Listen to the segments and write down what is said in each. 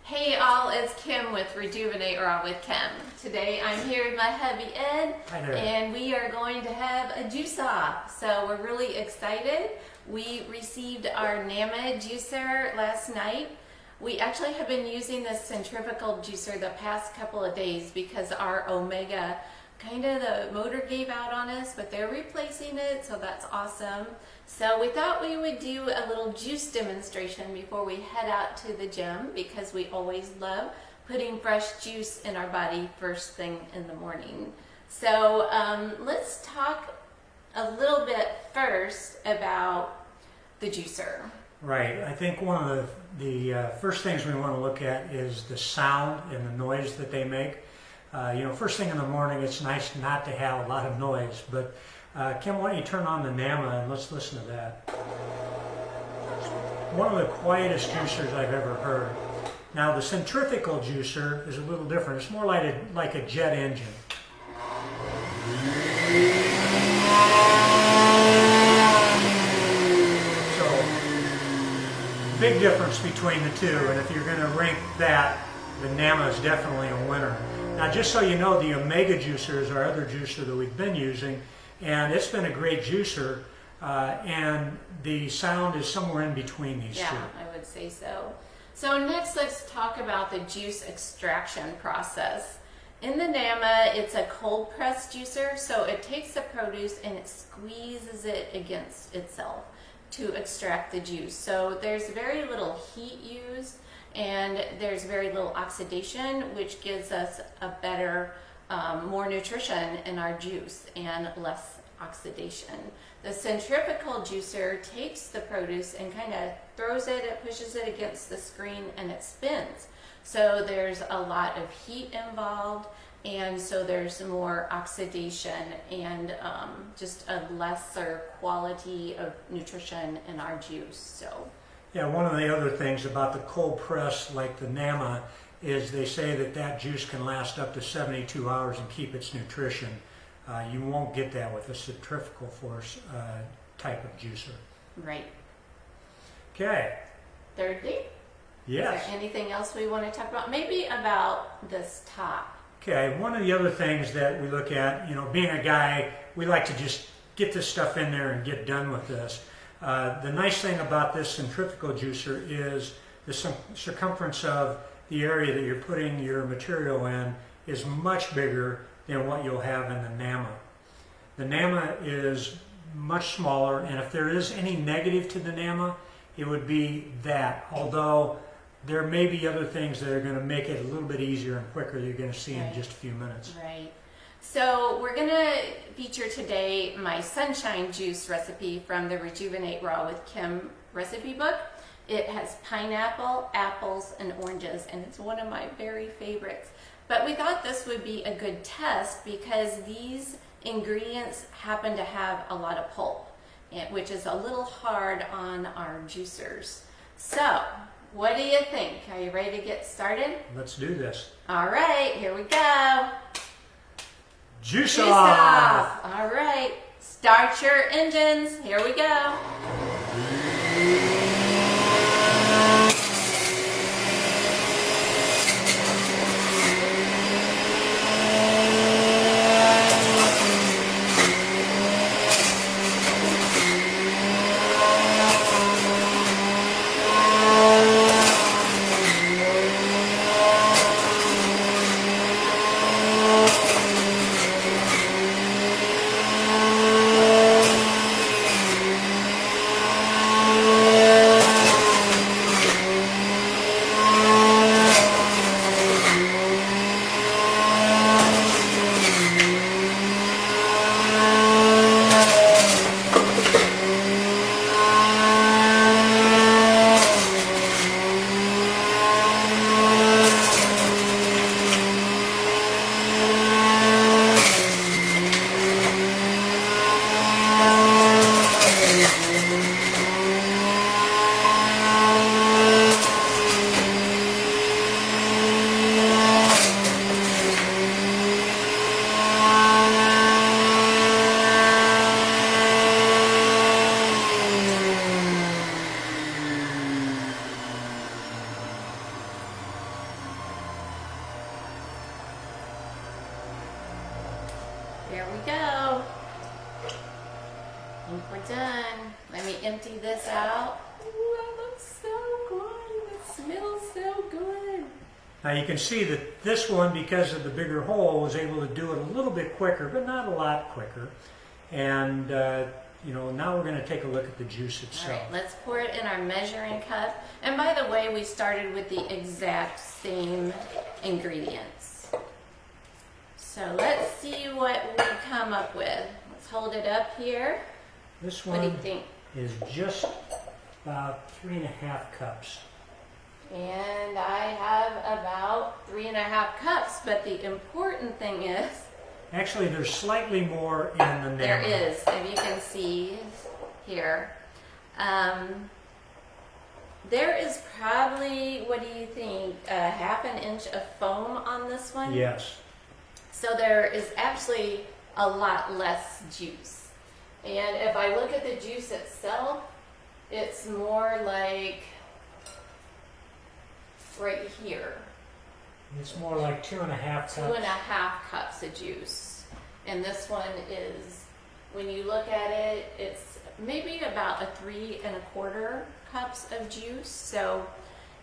Hey all, it's Kim with Rejuvenate Raw with Kim. Today I'm here with my hubby Ed. Hi there. And we are going to have a juice off. So we're really excited. We received our NAMA juicer last night. We actually have been using this centrifugal juicer the past couple of days because our Omega, kind of the motor gave out on us, but they're replacing it, so that's awesome. So we thought we would do a little juice demonstration before we head out to the gym because we always love putting fresh juice in our body first thing in the morning. So let's talk a little bit first about the juicer. Right. I think one of the first things we want to look at is the sound and the noise that they make. First thing in the morning, it's nice not to have a lot of noise, but Kim, why don't you turn on the NAMA and let's listen to that. One of the quietest juicers I've ever heard. Now, the centrifugal juicer is a little different. It's more like a jet engine. So, big difference between the two, and if you're going to rank that, the NAMA is definitely a winner. Now, just so you know, the Omega juicer is our other juicer that we've been using, and it's been a great juicer, and the sound is somewhere in between these two. Yeah, I would say so. So next, let's talk about the juice extraction process. In the NAMA, it's a cold press juicer, so it takes the produce and it squeezes it against itself to extract the juice. So there's very little heat used, and there's very little oxidation, which gives us a better, more nutrition in our juice and less oxidation. The centrifugal juicer takes the produce and kind of throws it pushes it against the screen, and it spins. So there's a lot of heat involved, and so there's more oxidation and just a lesser quality of nutrition in our juice. So. Yeah, one of the other things about the cold press like the NAMA is they say that juice can last up to 72 hours and keep its nutrition. You won't get that with a centrifugal force type of juicer. Right. Okay. Thirdly? Yes. Is there anything else we want to talk about? Maybe about this top. Okay, one of the other things that we look at, being a guy, we like to just get this stuff in there and get done with this. The nice thing about this centrifugal juicer is the circumference of the area that you're putting your material in is much bigger than what you'll have in the NAMA. The NAMA is much smaller, and if there is any negative to the NAMA, it would be that. Although there may be other things that are going to make it a little bit easier and quicker. You're going to see in just a few minutes. Right. So we're going to feature today my sunshine juice recipe from the Rejuvenate Raw with Kim recipe book. It has pineapple, apples, and oranges, and it's one of my very favorites. But we thought this would be a good test because these ingredients happen to have a lot of pulp, which is a little hard on our juicers. So, what do you think? Are you ready to get started? Let's do this. All right, here we go. Juice off! All right, start your engines. Here we go. Here we go. I think we're done. Let me empty this out. Ooh, that looks so good. It smells so good. Now you can see that this one, because of the bigger hole, was able to do it a little bit quicker, but not a lot quicker. And you know, now we're going to take a look at the juice itself. All right, let's pour it in our measuring cup. And by the way, we started with the exact same ingredients. So let's see what we come up with. Let's hold it up here. This What do one you think? is just about 3.5 cups. And I have about 3.5 cups, but the important thing is, Actually, there's slightly more in the Nama. there is, if you can see here. There is probably, what do you think, a 1/2 inch of foam on this one? Yes. So there is actually a lot less juice. And if I look at the juice itself, it's more like right here. It's more like 2.5 cups. 2.5 cups of juice. And this one is, when you look at it, it's maybe about a 3.25 cups of juice. So,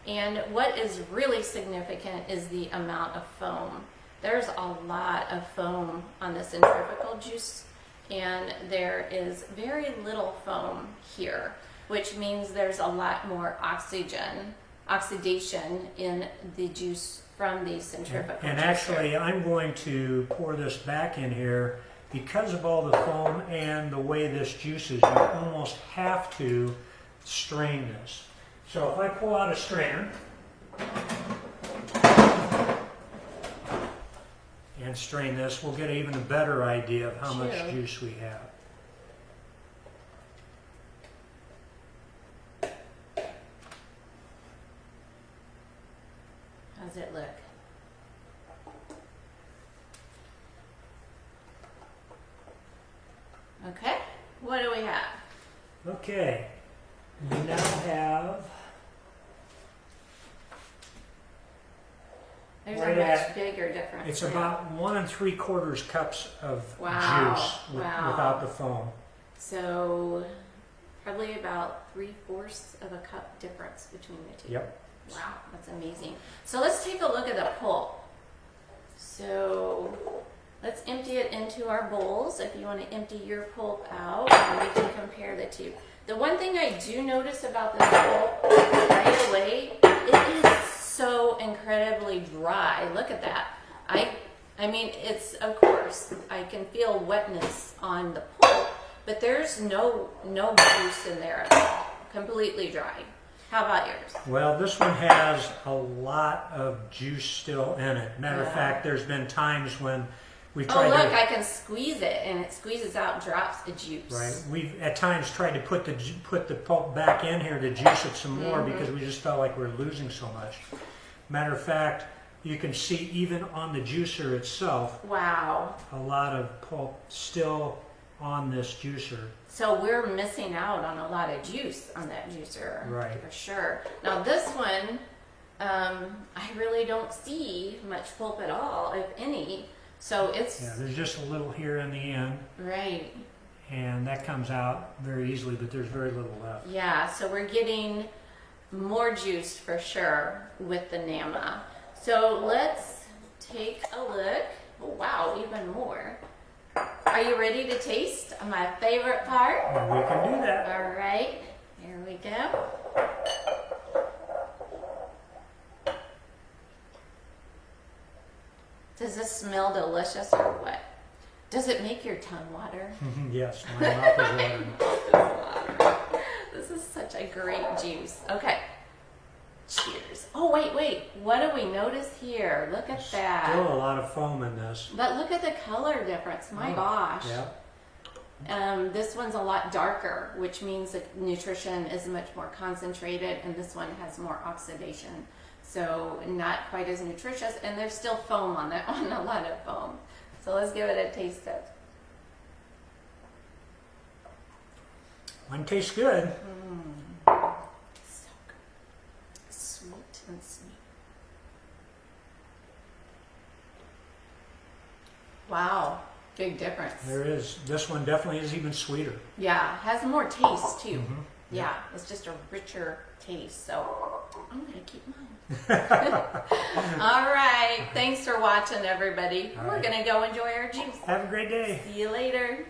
and what is really significant is the amount of foam. There's a lot of foam on the centrifugal juice, and there is very little foam here, which means there's a lot more oxidation in the juice from the centrifugal And juicer. actually, I'm going to pour this back in here. Because of all the foam and the way this juices, you almost have to strain this. So if I pull out a strainer and strain this, we'll get even a better idea of how much Sure. juice we have. How's it look? Okay, what do we have? Okay, we now have There's Right a much at- bigger difference. it's now. about 1 3/4 cups of Wow, juice wow. without the foam. So probably about 3/4 of a cup difference between the two. Yep. Wow, that's amazing. So let's take a look at the pulp. So let's empty it into our bowls. If you want to empty your pulp out, and we can compare the two. The one thing I do notice about this pulp right away, it is so incredibly dry. Look at that. I mean, it's, of course, I can feel wetness on the pulp, but there's no juice in there at all. Completely dry. How about yours? Well, this one has a lot of juice still in it. Matter of Yeah. fact, there's been times when we've Oh, tried look, to, I can squeeze it, and it squeezes out drops of juice. right? We've at times tried to put the pulp back in here to juice it some more because we just felt like we were losing so much. Matter of fact, you can see even on the juicer itself Wow. a lot of pulp still on this juicer. So we're missing out on a lot of juice on that juicer. Right. For sure. Now this one, I really don't see much pulp at all, if any. So it's, Yeah, there's just a little here in the end, right. and that comes out very easily, but there's very little left. Yeah, so we're getting more juice for sure with the Nama. So let's take a look. Wow, even more. Are you ready to taste? My favorite part. And we can do that. All right, here we go. Does this smell delicious or what? Does it make your tongue water? Yes, my mouth is watering. This is such a great juice. Okay. Cheers. Oh, wait. What do we notice here? Look at that. Still a lot of foam in this. But look at the color difference. My gosh. Yeah. This one's a lot darker, which means the nutrition is much more concentrated, and this one has more oxidation. So not quite as nutritious, and there's still foam on that one, a lot of foam. So let's give it a taste test. One tastes good. So good. Sweet and sweet. Wow. Big difference. There is. This one definitely is even sweeter. Yeah, has more taste too. Mm-hmm. Yeah, it's just a richer taste. So I'm gonna keep mine. All right. Thanks for watching, everybody. All We're right. gonna go enjoy our juice. Have a great day. See you later.